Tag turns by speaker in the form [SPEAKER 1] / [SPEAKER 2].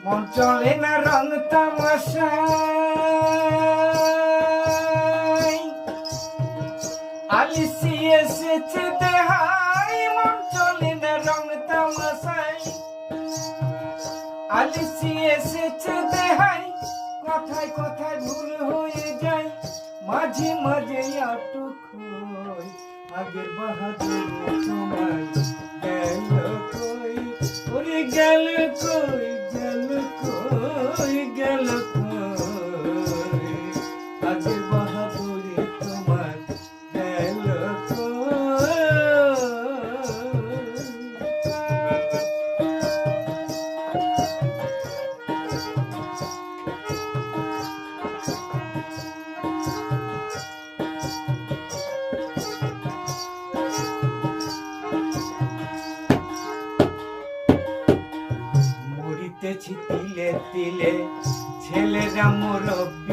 [SPEAKER 1] মন চলে না রং তামাশায়, আলিসি এসেছে দেহাই। মন চলে না রং তামাশায়, আলিসি এসেছে দেহাই। কথায় কথায় ভুল হয়ে যায়, মাঝে মাঝে আটক হই। আগের বাহাদুর তোমার গেল কই, ওরে গেল কই, গেল কই, গেল কই। আগের বাহাদুর তোমার গেল কই। মরিতেছি তিলে তিলে, ছেলেরা মুরব্বি।